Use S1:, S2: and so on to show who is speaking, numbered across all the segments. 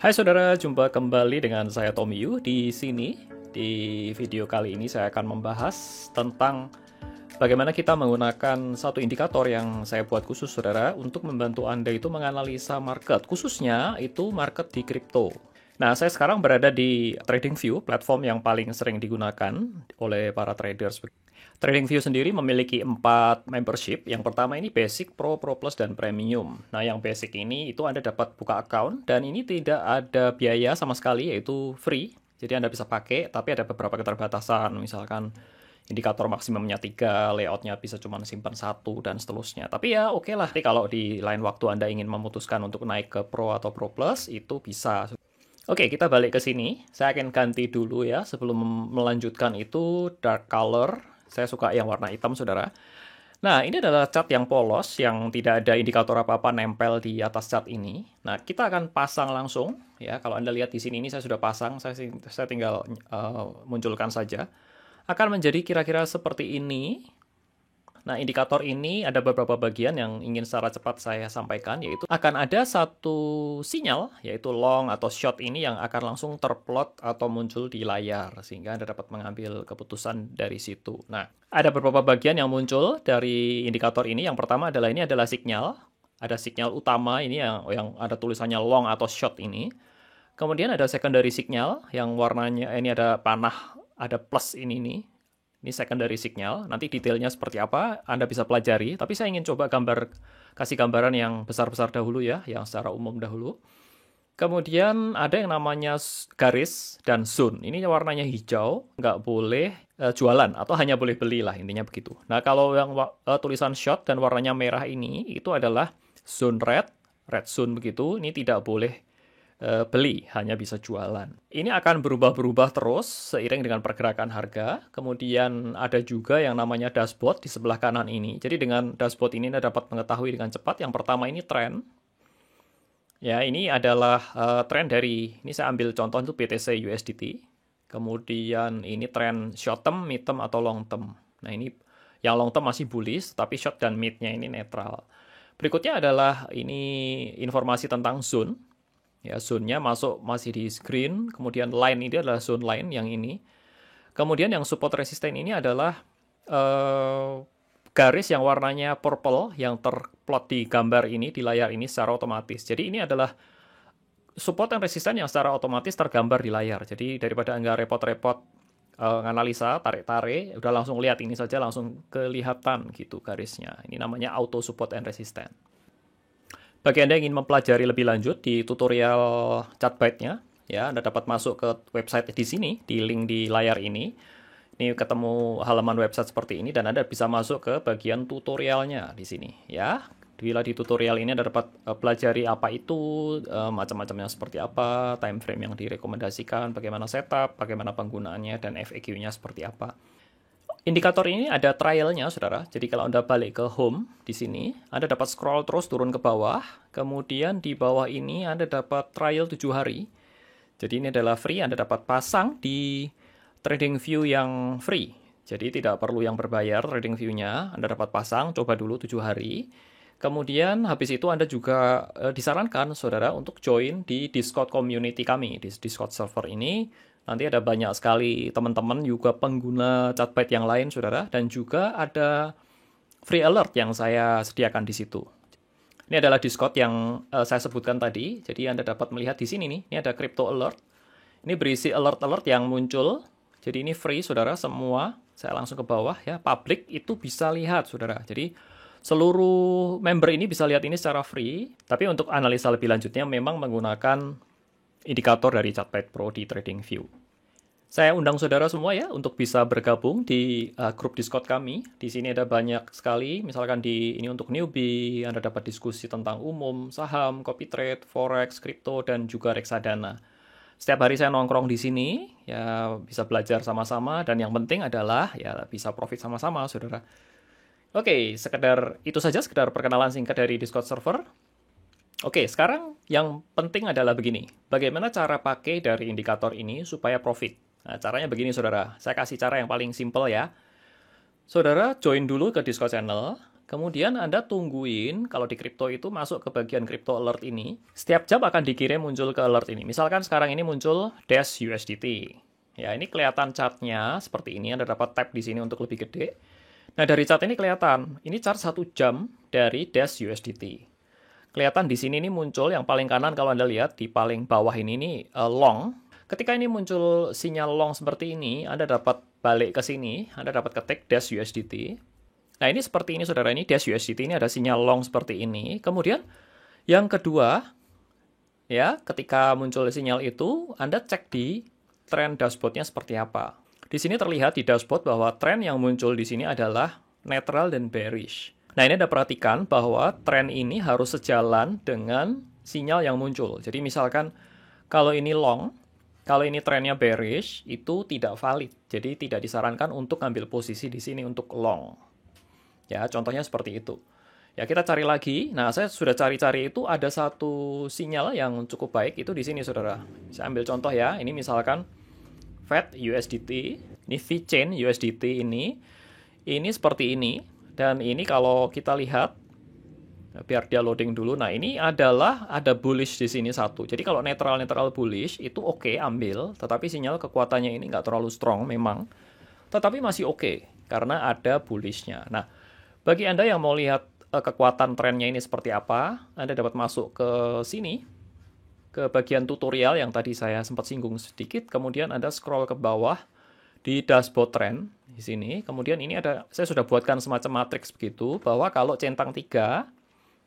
S1: Hai saudara, jumpa kembali dengan saya Tommy Yu di sini. Di video kali ini saya akan membahas tentang bagaimana kita menggunakan satu indikator yang saya buat khusus saudara untuk membantu Anda itu menganalisa market, khususnya itu market di kripto. Nah, saya sekarang berada di TradingView, platform yang paling sering digunakan oleh para traders. TradingView sendiri memiliki 4 membership. Yang pertama ini Basic, Pro, Pro Plus, dan Premium. Nah, yang Basic ini itu Anda dapat buka account, dan ini tidak ada biaya sama sekali, yaitu free. Jadi Anda bisa pakai, tapi ada beberapa keterbatasan. Misalkan indikator maksimumnya 3, layoutnya bisa cuma simpan 1, dan seterusnya. Tapi ya oke lah. Jadi kalau di lain waktu Anda ingin memutuskan untuk naik ke Pro atau Pro Plus, itu bisa. Oke, kita balik ke sini. Saya akan ganti dulu ya, sebelum melanjutkan itu dark color. Saya suka yang warna hitam, saudara. Nah, ini adalah cat yang polos, yang tidak ada indikator apa-apa nempel di atas cat ini. Nah, kita akan pasang langsung. Ya, kalau Anda lihat di sini, ini saya sudah pasang. Saya tinggal munculkan saja. Akan menjadi kira-kira seperti ini. Nah, indikator ini ada beberapa bagian yang ingin secara cepat saya sampaikan, yaitu akan ada satu sinyal, yaitu long atau short ini yang akan langsung terplot atau muncul di layar, sehingga Anda dapat mengambil keputusan dari situ. Nah, ada beberapa bagian yang muncul dari indikator ini. Yang pertama adalah ini adalah sinyal. Ada sinyal utama ini yang ada tulisannya long atau short ini. Kemudian ada secondary signal yang warnanya ini ada panah, ada plus ini nih. Ini secondary signal, nanti detailnya seperti apa Anda bisa pelajari, tapi saya ingin coba kasih gambaran yang besar-besar dahulu ya, yang secara umum dahulu. Kemudian ada yang namanya garis dan zone, ini warnanya hijau, nggak boleh jualan, atau hanya boleh beli lah, intinya begitu. Nah, kalau yang tulisan short dan warnanya merah ini, itu adalah zone red zone begitu, ini tidak boleh beli, hanya bisa jualan. Ini akan berubah-berubah terus seiring dengan pergerakan harga. Kemudian ada juga yang namanya dashboard di sebelah kanan ini. Jadi dengan dashboard ini Anda dapat mengetahui dengan cepat. Yang pertama ini tren. Ya, ini adalah tren dari, ini saya ambil contoh itu BTC USDT. Kemudian ini tren short term, mid term, atau long term. Nah, ini yang long term masih bullish, tapi short dan mid-nya ini netral. Berikutnya adalah ini informasi tentang zone. Ya, zone-nya masih di screen, kemudian line ini adalah zone line yang ini. Kemudian yang support resisten ini adalah garis yang warnanya purple yang terplot di gambar ini, di layar ini secara otomatis. Jadi ini adalah support dan resisten yang secara otomatis tergambar di layar. Jadi daripada Anda repot-repot analisa, tarik-tarik, udah langsung lihat ini saja, langsung kelihatan gitu garisnya. Ini namanya auto support and resistance. Bagi Anda yang ingin mempelajari lebih lanjut di tutorial Chatbyte-nya, ya, Anda dapat masuk ke website di sini, di link di layar ini. Ini ketemu halaman website seperti ini, dan Anda bisa masuk ke bagian tutorialnya di sini. Ya, bila di tutorial ini Anda dapat pelajari apa itu, macam-macamnya seperti apa, time frame yang direkomendasikan, bagaimana setup, bagaimana penggunaannya, dan FAQ-nya seperti apa. Indikator ini ada trialnya, saudara. Jadi kalau Anda balik ke home di sini, Anda dapat scroll terus turun ke bawah. Kemudian di bawah ini Anda dapat trial 7 hari. Jadi ini adalah free, Anda dapat pasang di TradingView yang free. Jadi tidak perlu yang berbayar TradingView-nya. Anda dapat pasang, coba dulu 7 hari. Kemudian habis itu Anda juga disarankan, saudara, untuk join di Discord community kami. Di Discord server ini nanti ada banyak sekali teman-teman juga pengguna Chatbyte yang lain, saudara, dan juga ada free alert yang saya sediakan di situ. Ini adalah Discord yang saya sebutkan tadi. Jadi Anda dapat melihat di sini nih, ini ada crypto alert. Ini berisi alert-alert yang muncul. Jadi ini free, saudara, semua. Saya langsung ke bawah ya, public itu bisa lihat, saudara. Jadi seluruh member ini bisa lihat ini secara free. Tapi untuk analisa lebih lanjutnya memang menggunakan indikator dari Chatbyte Pro di TradingView. Saya undang saudara semua ya untuk bisa bergabung di grup Discord kami. Di sini ada banyak sekali, misalkan ini untuk newbie, Anda dapat diskusi tentang umum, saham, copy trade, forex, kripto, dan juga reksadana. Setiap hari saya nongkrong di sini, ya bisa belajar sama-sama, dan yang penting adalah ya bisa profit sama-sama, saudara. Oke, itu saja sekedar perkenalan singkat dari Discord server. Oke, sekarang yang penting adalah begini. Bagaimana cara pakai dari indikator ini supaya profit? Nah, caranya begini, saudara. Saya kasih cara yang paling simple ya. Saudara join dulu ke Discord channel. Kemudian Anda tungguin, kalau di crypto itu masuk ke bagian crypto alert ini, setiap jam akan dikirim muncul ke alert ini. Misalkan sekarang ini muncul Dash USDT. Ya, ini kelihatan chartnya seperti ini, Anda dapat tab di sini untuk lebih gede. Nah, dari chart ini kelihatan, ini chart 1 jam dari Dash USDT. Kelihatan di sini ini muncul yang paling kanan kalau Anda lihat di paling bawah ini long. Ketika ini muncul sinyal long seperti ini, Anda dapat balik ke sini, Anda dapat ketik Dash USDT. Nah, ini seperti ini saudara, ini Dash USDT ini ada sinyal long seperti ini. Kemudian yang kedua, ya, ketika muncul sinyal itu, Anda cek di tren dashboardnya seperti apa. Di sini terlihat di dashboard bahwa tren yang muncul di sini adalah netral dan bearish. Nah, ini Anda perhatikan bahwa tren ini harus sejalan dengan sinyal yang muncul. Jadi misalkan kalau ini long, kalau ini trennya bearish, itu tidak valid. Jadi tidak disarankan untuk ambil posisi di sini untuk long. Ya, contohnya seperti itu. Ya, kita cari lagi. Nah, saya sudah cari-cari itu ada satu sinyal yang cukup baik itu di sini, saudara. Saya ambil contoh ya. Ini misalkan Fed USDT, ini VeChain USDT ini seperti ini. Dan ini kalau kita lihat, biar dia loading dulu. Nah, ini adalah ada bullish di sini satu. Jadi kalau netral bullish itu oke, ambil. Tetapi sinyal kekuatannya ini nggak terlalu strong memang. Tetapi masih oke karena ada bullishnya. Nah, bagi Anda yang mau lihat kekuatan trennya ini seperti apa, Anda dapat masuk ke sini, ke bagian tutorial yang tadi saya sempat singgung sedikit. Kemudian Anda scroll ke bawah di dashboard trend di sini. Kemudian ini ada, saya sudah buatkan semacam matriks begitu, bahwa kalau centang 3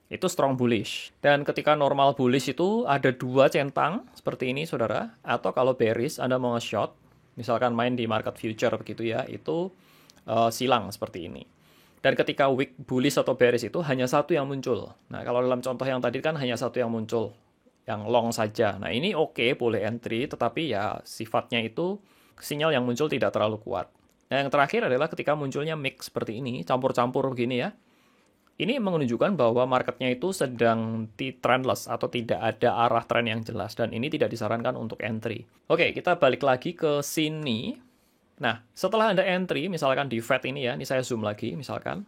S1: itu strong bullish. Dan ketika normal bullish itu ada 2 centang seperti ini, saudara. Atau kalau bearish Anda mau nge-short, misalkan main di market future begitu ya, itu silang seperti ini. Dan ketika weak bullish atau bearish itu hanya satu yang muncul. Nah, kalau dalam contoh yang tadi kan hanya satu yang muncul, yang long saja. Nah, ini oke, boleh entry, tetapi ya sifatnya itu sinyal yang muncul tidak terlalu kuat. Nah, yang terakhir adalah ketika munculnya mix seperti ini, campur-campur begini ya. Ini menunjukkan bahwa marketnya itu sedang trendless atau tidak ada arah tren yang jelas. Dan ini tidak disarankan untuk entry. Oke, kita balik lagi ke sini. Nah, setelah Anda entry, misalkan di Fed ini ya, ini saya zoom lagi, misalkan.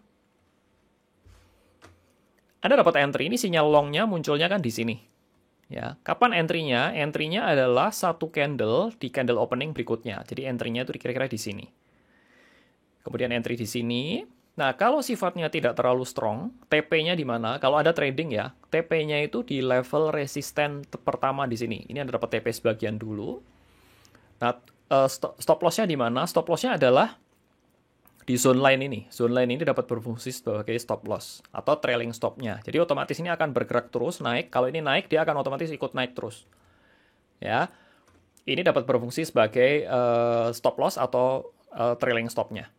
S1: Anda dapat entry, ini sinyal longnya munculnya kan di sini. Ya, kapan entry-nya? Entry-nya adalah satu candle di candle opening berikutnya. Jadi entry-nya itu kira-kira di sini. Kemudian entry di sini. Nah, kalau sifatnya tidak terlalu strong, TP-nya di mana? Kalau ada trading ya, TP-nya itu di level resisten pertama di sini. Ini Anda dapat TP sebagian dulu. Nah, stop loss-nya di mana? Stop loss-nya adalah di zone line ini. Zone line ini dapat berfungsi sebagai stop loss atau trailing stop-nya. Jadi otomatis ini akan bergerak terus naik. Kalau ini naik, dia akan otomatis ikut naik terus. Ya, ini dapat berfungsi sebagai stop loss atau trailing stop-nya.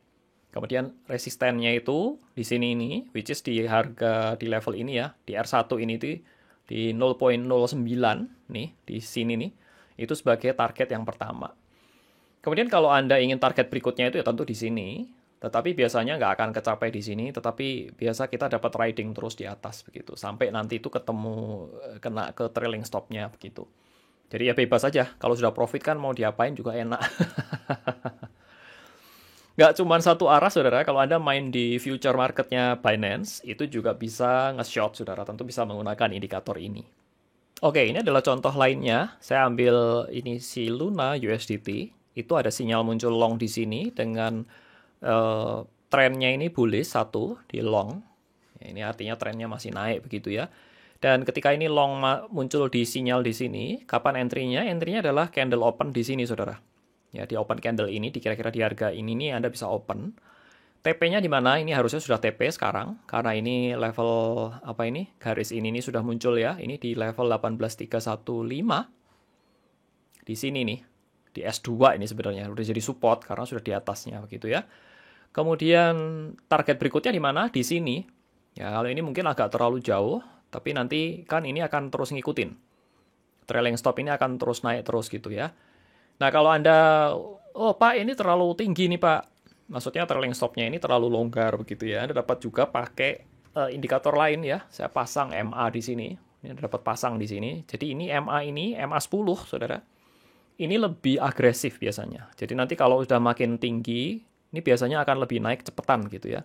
S1: Kemudian resistennya itu di sini ini, which is di harga di level ini ya, di R1 ini di 0.09 nih, di sini nih, itu sebagai target yang pertama. Kemudian kalau Anda ingin target berikutnya itu ya tentu di sini, tetapi biasanya nggak akan kecapai di sini, tetapi biasa kita dapat riding terus di atas begitu, sampai nanti itu ketemu kena ke trailing stop-nya begitu. Jadi ya bebas aja, kalau sudah profit kan mau diapain juga enak. Nggak cuma satu arah, saudara. Kalau Anda main di future marketnya Binance, itu juga bisa nge-short, saudara. Tentu bisa menggunakan indikator ini. Oke, ini adalah contoh lainnya. Saya ambil ini si Luna USDT. Itu ada sinyal muncul long di sini dengan trennya ini bullish satu di long. Ya, ini artinya trennya masih naik begitu ya. Dan ketika ini long muncul di sinyal di sini, kapan entry-nya? Entry-nya adalah candle open di sini, saudara. Ya, di open candle ini, kira-kira di harga ini nih Anda bisa open. TP-nya di mana? Ini harusnya sudah TP sekarang, karena ini level, apa ini? Garis ini sudah muncul ya. Ini di level 18315. Di sini nih, di S2 ini sebenarnya. Sudah jadi support, karena sudah di atasnya, begitu ya. Kemudian, target berikutnya di mana? Di sini. Ya, kalau ini mungkin agak terlalu jauh, tapi nanti kan ini akan terus ngikutin. Trailing stop ini akan terus naik terus gitu ya. Nah, kalau Anda, oh Pak, ini terlalu tinggi nih Pak. Maksudnya trailing stop-nya ini terlalu longgar begitu ya. Anda dapat juga pakai indikator lain ya. Saya pasang MA di sini. Ini Anda dapat pasang di sini. Jadi ini MA 10, saudara. Ini lebih agresif biasanya. Jadi nanti kalau sudah makin tinggi, ini biasanya akan lebih naik cepetan gitu ya.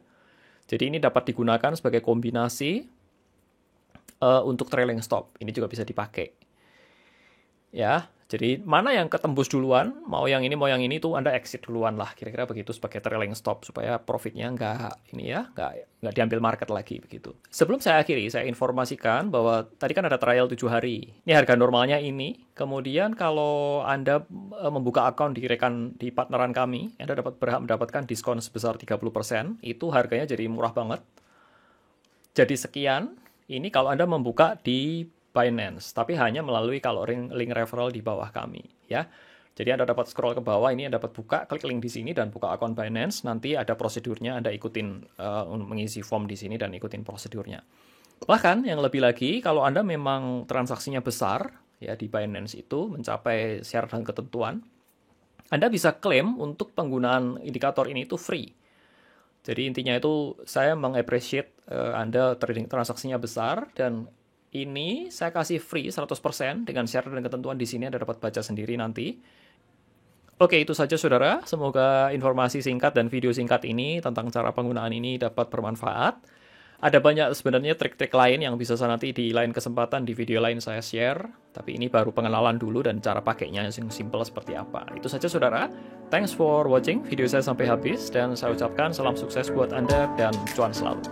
S1: Jadi ini dapat digunakan sebagai kombinasi untuk trailing stop. Ini juga bisa dipakai. Ya, jadi mana yang ketembus duluan, mau yang ini tuh Anda exit duluan lah, kira-kira begitu sebagai trailing stop supaya profitnya nggak diambil market lagi begitu. Sebelum saya akhiri, saya informasikan bahwa tadi kan ada trial 7 hari. Ini harga normalnya ini. Kemudian kalau Anda membuka akun di partneran kami, Anda berhak mendapatkan diskon sebesar 30%. Itu harganya jadi murah banget. Jadi sekian. Ini kalau Anda membuka di Binance, tapi hanya melalui kalau link referral di bawah kami, ya. Jadi Anda dapat scroll ke bawah, ini Anda dapat buka, klik link di sini dan buka akun Binance. Nanti ada prosedurnya, Anda ikutin mengisi form di sini dan ikutin prosedurnya. Bahkan yang lebih lagi, kalau Anda memang transaksinya besar, ya di Binance itu mencapai syarat dan ketentuan, Anda bisa klaim untuk penggunaan indikator ini itu free. Jadi intinya itu saya mengappreciate Anda trading transaksinya besar dan ini saya kasih free 100% dengan syarat dan ketentuan di sini Anda dapat baca sendiri nanti. Oke, itu saja saudara. Semoga informasi singkat dan video singkat ini tentang cara penggunaan ini dapat bermanfaat. Ada banyak sebenarnya trik-trik lain yang bisa saya nanti di lain kesempatan di video lain saya share. Tapi ini baru pengenalan dulu dan cara pakainya yang simple seperti apa. Itu saja saudara. Thanks for watching video saya sampai habis dan saya ucapkan salam sukses buat Anda dan cuan selalu.